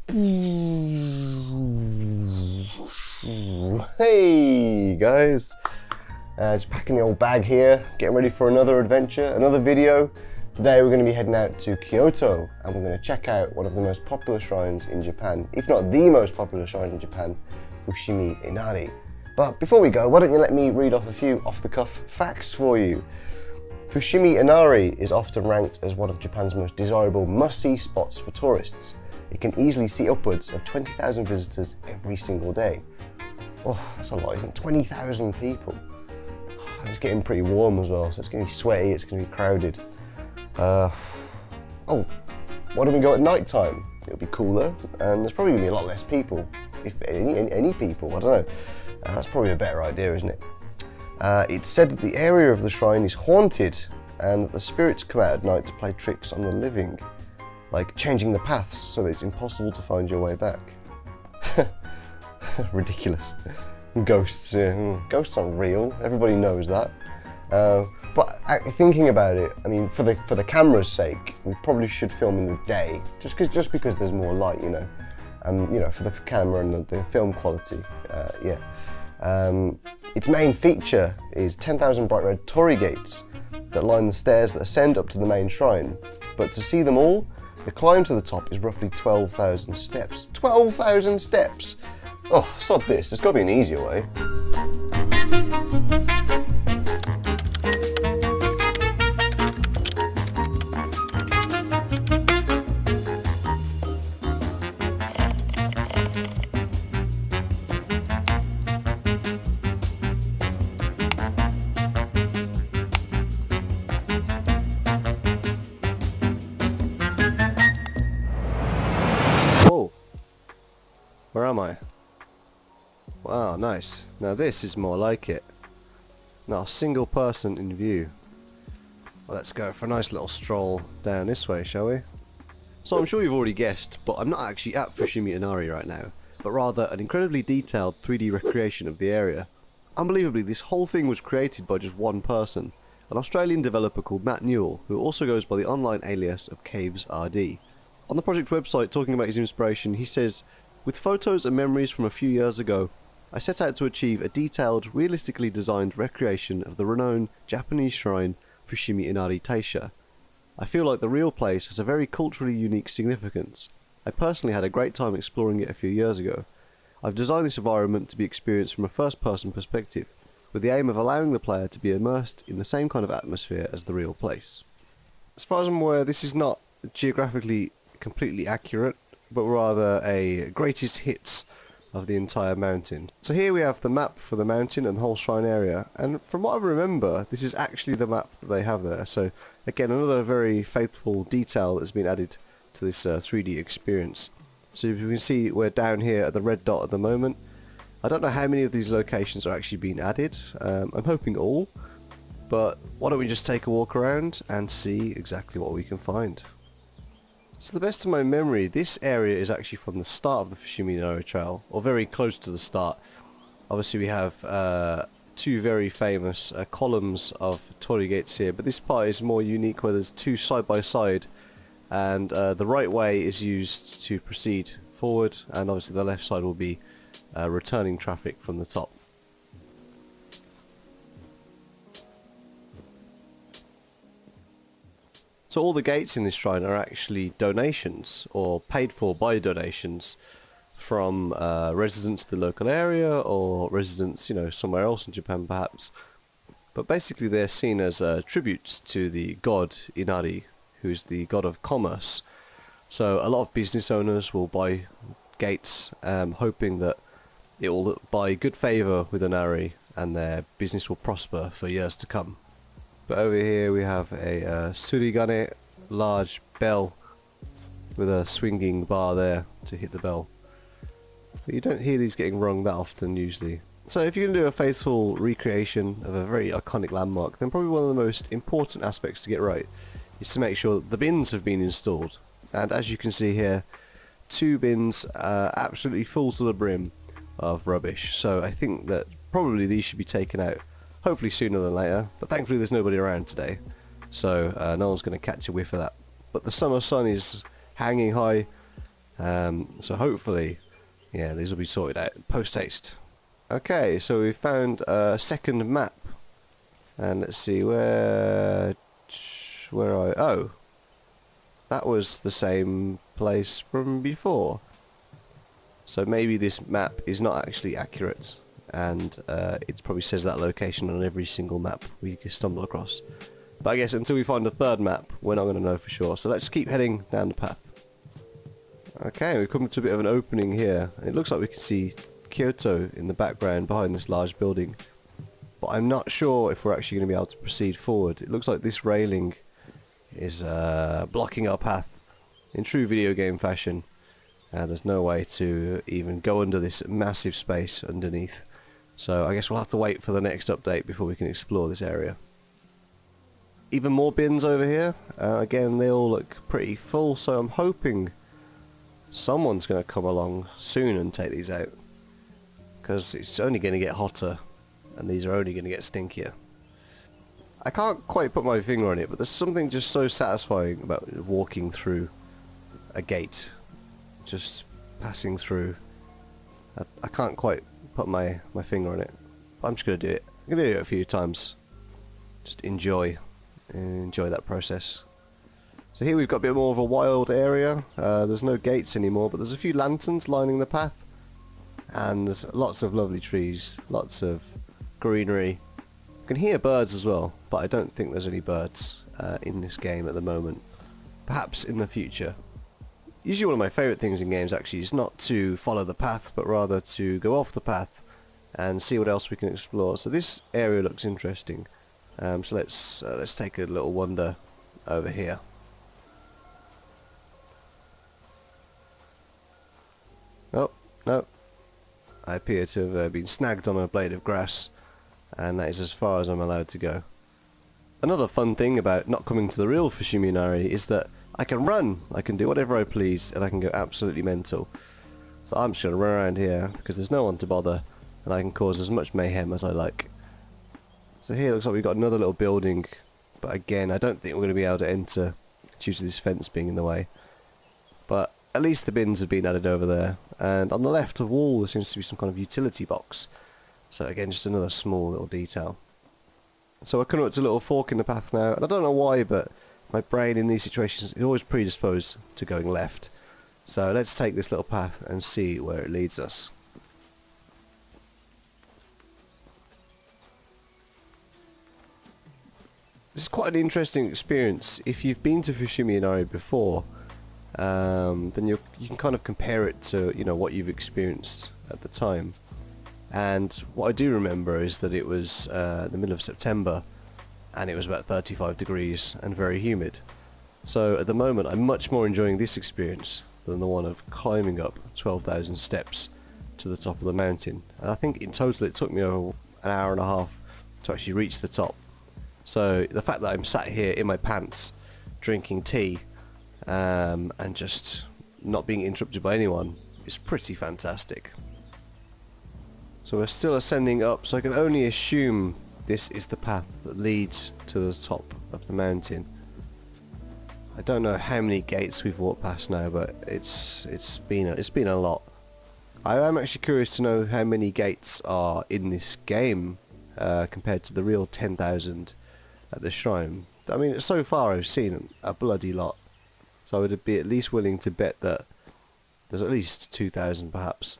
Hey guys, just packing the old bag here, getting ready for another adventure, another video. Today we're going to be heading out to Kyoto and we're going to check out one of the most popular shrines in Japan, if not the most popular shrine in Japan, Fushimi Inari. But before we go, why don't you let me read off a few off-the-cuff facts for you. Fushimi Inari is often ranked as one of Japan's most desirable must-see spots for tourists. It can easily see upwards of 20,000 visitors every single day. Oh, that's a lot, isn't it? 20,000 people. It's getting pretty warm as well, so it's going to be sweaty, it's going to be crowded. Oh, why don't we go at night time? It'll be cooler, and there's probably going to be a lot less people. If any people, I don't know. That's probably a better idea, isn't it? It's said that the area of the shrine is haunted, and that the spirits come out at night to play tricks on the living, like changing the paths so that it's impossible to find your way back. Ridiculous. Ghosts, ghosts aren't real, everybody knows that. But thinking about it, I mean, for the camera's sake, we probably should film in the day, just because there's more light, you know, for the camera and the film quality, yeah. Its main feature is 10,000 bright red Torii Gates that line the stairs that ascend up to the main shrine. But to see them all, the climb to the top is roughly 12,000 steps. 12,000 steps! Oh, sod this, there's got to be an easier way. Whoa, where am I? Wow, nice. Now this is more like it. Not a single person in view. Well, let's go for a nice little stroll down this way, shall we? So I'm sure you've already guessed, but I'm not actually at Fushimi Inari right now, but rather an incredibly detailed 3D recreation of the area. Unbelievably, this whole thing was created by just one person, an Australian developer called Matt Newell, who also goes by the online alias of Caves RD. On the project website, talking about his inspiration, he says, "With photos and memories from a few years ago, I set out to achieve a detailed, realistically designed recreation of the renowned Japanese shrine Fushimi Inari Taisha. I feel like the real place has a very culturally unique significance. I personally had a great time exploring it a few years ago. I've designed this environment to be experienced from a first-person perspective, with the aim of allowing the player to be immersed in the same kind of atmosphere as the real place." As far as I'm aware, this is not geographically completely accurate, but rather a greatest hits of the entire mountain. So here we have the map for the mountain and the whole shrine area, and from what I remember, this is actually the map that they have there. So again, another very faithful detail that's been added to this 3D experience. So you can see we're down here at the red dot at the moment. I don't know how many of these locations are actually being added. I'm hoping all, but why don't we just take a walk around and see exactly what we can find. To the best of my memory, this area is actually from the start of the Fushimi Inari Trail, or very close to the start. Obviously we have two very famous columns of Torii Gates here, but this part is more unique where there's two side by side, and the right way is used to proceed forward, and obviously the left side will be returning traffic from the top. So all the gates in this shrine are actually donations, or paid for by donations from residents of the local area, or residents, you know, somewhere else in Japan perhaps. But basically they're seen as tributes to the god Inari, who is the god of commerce. So a lot of business owners will buy gates, hoping that it will buy good favour with Inari, and their business will prosper for years to come. But over here we have a surigane, large bell with a swinging bar there to hit the bell. But you don't hear these getting rung that often usually. So if you're going to do a faithful recreation of a very iconic landmark, then probably one of the most important aspects to get right is to make sure that the bins have been installed. And as you can see here, 2 bins are absolutely full to the brim of rubbish. So I think that probably these should be taken out. Hopefully sooner than later, but thankfully there's nobody around today, so no one's going to catch a whiff of that. But the summer sun is hanging high, So hopefully, yeah, these will be sorted out post-haste. Okay, so we found a second map. And let's see, where oh, that was the same place from before. So maybe this map is not actually accurate, and it probably says that location on every single map we stumble across. But I guess until we find a third map, we're not going to know for sure. So let's keep heading down the path. Okay, we've come to a bit of an opening here. It looks like we can see Kyoto in the background behind this large building. But I'm not sure if we're actually going to be able to proceed forward. It looks like this railing is blocking our path in true video game fashion. There's no way to even go under this massive space underneath. So I guess we'll have to wait for the next update before we can explore this area. Even more bins over here. Again, they all look pretty full, so I'm hoping someone's going to come along soon and take these out. Because it's only going to get hotter, and these are only going to get stinkier. I can't quite put my finger on it, but there's something just so satisfying about walking through a gate. Just passing through. I can't quite put my finger on it. But I'm just going to do it. I'm going to do it a few times. Just enjoy that process. So here we've got a bit more of a wild area. There's no gates anymore, but there's a few lanterns lining the path. And there's lots of lovely trees, lots of greenery. You can hear birds as well, but I don't think there's any birds in this game at the moment. Perhaps in the future. Usually one of my favourite things in games actually is not to follow the path, but rather to go off the path and see what else we can explore. So this area looks interesting. So let's take a little wander over here. Oh, no. I appear to have been snagged on a blade of grass, and that is as far as I'm allowed to go. Another fun thing about not coming to the real Fushimi Inari is that I can run, I can do whatever I please, and I can go absolutely mental. So I'm just going to run around here because there's no one to bother, and I can cause as much mayhem as I like. So here it looks like we've got another little building, but again I don't think we're going to be able to enter due to this fence being in the way. But at least the bins have been added over there, and on the left of wall there seems to be some kind of utility box. So again, just another small little detail. So we're coming up to a little fork in the path now, and I don't know why, but my brain in these situations is always predisposed to going left. So let's take this little path and see where it leads us. This is quite an interesting experience. If you've been to Fushimi Inari before, then you can kind of compare it to what you've experienced at the time. And what I do remember is that it was the middle of September, and it was about 35 degrees and very humid. So at the moment I'm much more enjoying this experience than the one of climbing up 12,000 steps to the top of the mountain. And I think in total it took me over an hour and a half to actually reach the top. So the fact that I'm sat here in my pants drinking tea and just not being interrupted by anyone is pretty fantastic. So we're still ascending up, so I can only assume this is the path that leads to the top of the mountain. I don't know how many gates we've walked past now, but it's been a lot. I am actually curious to know how many gates are in this game compared to the real 10,000 at the shrine. I mean, so far I've seen a bloody lot, so I would be at least willing to bet that there's at least 2,000 perhaps.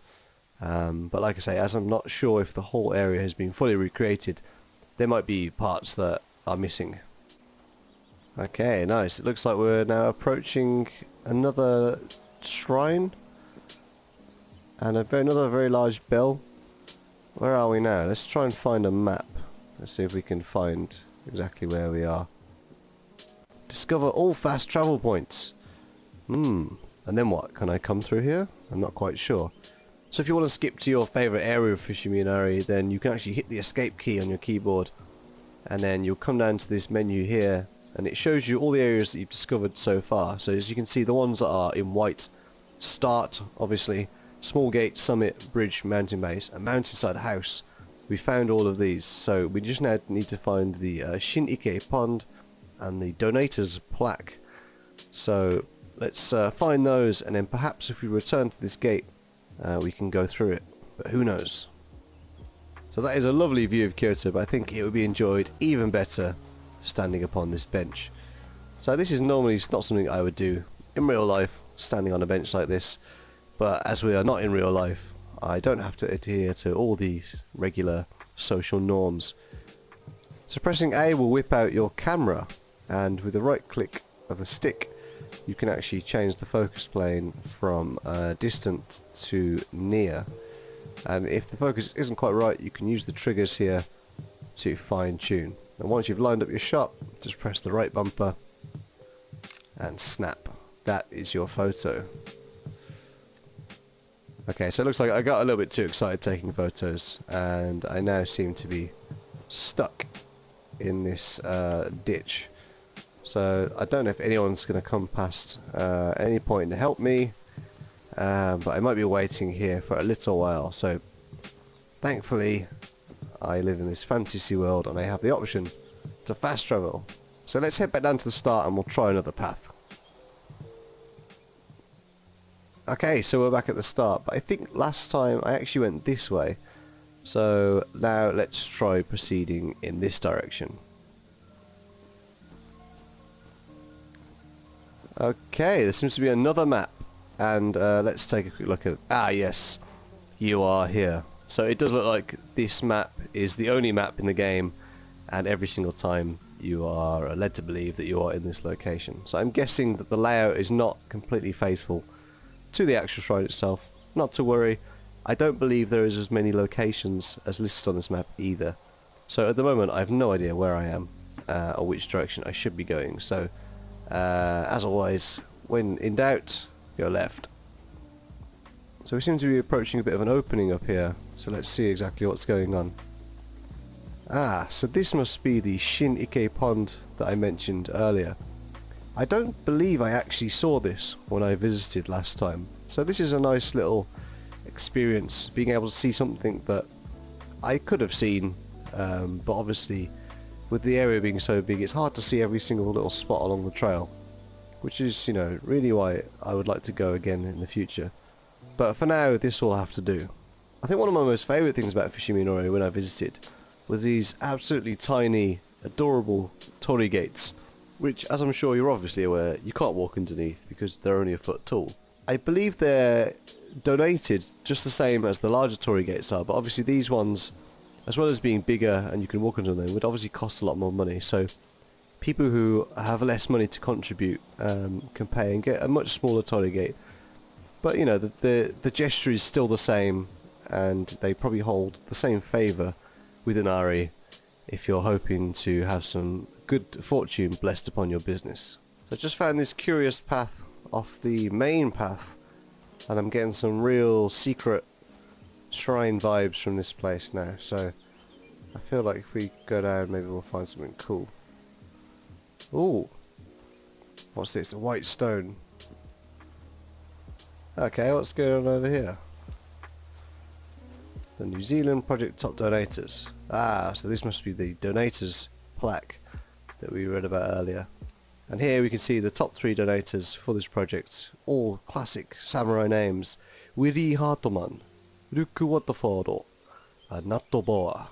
But like I say, as I'm not sure if the whole area has been fully recreated, there might be parts that are missing. Okay, nice. It looks like we're now approaching another shrine and another very large bell. Where are we now? Let's try and find a map. Let's see if we can find exactly where we are. Discover all fast travel points. And then what? Can I come through here? I'm not quite sure. So if you want to skip to your favourite area of Fushimi Inari, then you can actually hit the escape key on your keyboard, and then you'll come down to this menu here, and it shows you all the areas that you've discovered so far. So as you can see, the ones that are in white: Start, obviously, Small Gate, Summit, Bridge, Mountain Base, and Mountainside House. We found all of these, so we just now need to find the Shaniqua Pond and the Donator's Plaque. So let's find those, and then perhaps if we return to this gate, we can go through it. But who knows? So that is a lovely view of Kyoto, but I think it would be enjoyed even better standing upon this bench. So this is normally not something I would do in real life, standing on a bench like this, but as we are not in real life, I don't have to adhere to all the regular social norms. So pressing A will whip out your camera, and with the right click of the stick you can actually change the focus plane from distant to near, and if the focus isn't quite right you can use the triggers here to fine tune. And once you've lined up your shot, just press the right bumper and snap. That is your photo. Okay, so it looks like I got a little bit too excited taking photos, and I now seem to be stuck in this ditch. So I don't know if anyone's going to come past any point to help me, but I might be waiting here for a little while. So thankfully I live in this fantasy world and I have the option to fast travel. So let's head back down to the start and we'll try another path. Okay, so we're back at the start, but I think last time I actually went this way. So now let's try proceeding in this direction. Okay, there seems to be another map, and let's take a quick look at it. Ah yes, you are here. So it does look like this map is the only map in the game, and every single time you are led to believe that you are in this location. So I'm guessing that the layout is not completely faithful to the actual shrine itself. Not to worry, I don't believe there is as many locations as listed on this map either. So at the moment I have no idea where I am or which direction I should be going. So as always, when in doubt, go left. So we seem to be approaching a bit of an opening up here, so let's see exactly what's going on. Ah, so this must be the Shaniqua Pond that I mentioned earlier. I don't believe I actually saw this when I visited last time, so this is a nice little experience, being able to see something that I could have seen, but obviously with the area being so big it's hard to see every single little spot along the trail, which is, you know, really why I would like to go again in the future. But for now this will have to do. I think one of my most favourite things about Fushimi Inari when I visited was these absolutely tiny, adorable Torii Gates, which, as I'm sure you're obviously aware, you can't walk underneath because they're only a foot tall. I believe they're donated just the same as the larger Torii Gates are, but obviously these ones, as well as being bigger and you can walk under them, would obviously cost a lot more money. So people who have less money to contribute can pay and get a much smaller Torii Gate. But you know, the gesture is still the same, and they probably hold the same favour with Inari if you're hoping to have some good fortune blessed upon your business. So I just found this curious path off the main path, and I'm getting some real secret shrine vibes from this place now. So I feel like if we go down, maybe we'll find something cool. Ooh, what's this? A white stone. Okay, what's going on over here? The New Zealand Project Top Donators. Ah, so this must be the donators plaque that we read about earlier. And here we can see the top 3 donators for this project, all classic samurai names. Wiri Hartoman, Ruku Wataforo, and Natoboa.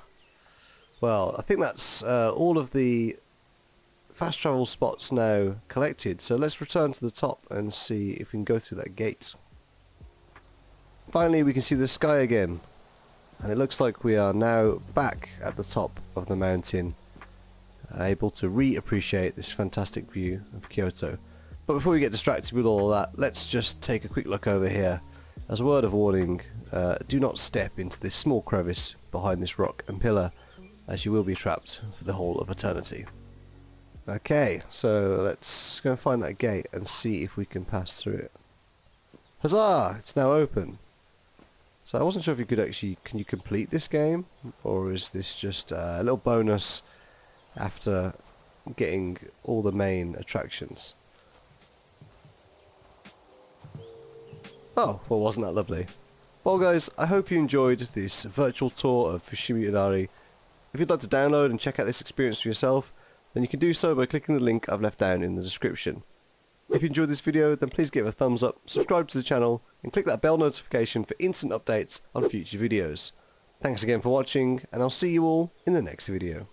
Well, I think that's all of the fast travel spots now collected, so let's return to the top and see if we can go through that gate. Finally we can see the sky again, and it looks like we are now back at the top of the mountain, able to re-appreciate this fantastic view of Kyoto. But before we get distracted with all of that, let's just take a quick look over here. As a word of warning, do not step into this small crevice behind this rock and pillar, as you will be trapped for the whole of eternity. Okay, so let's go and find that gate and see if we can pass through it. Huzzah! It's now open. So I wasn't sure if you could actually, can you complete this game? Or is this just a little bonus after getting all the main attractions? Oh, well, wasn't that lovely? Well guys, I hope you enjoyed this virtual tour of Fushimi Inari. If you'd like to download and check out this experience for yourself, then you can do so by clicking the link I've left down in the description. If you enjoyed this video, then please give it a thumbs up, subscribe to the channel, and click that bell notification for instant updates on future videos. Thanks again for watching, and I'll see you all in the next video.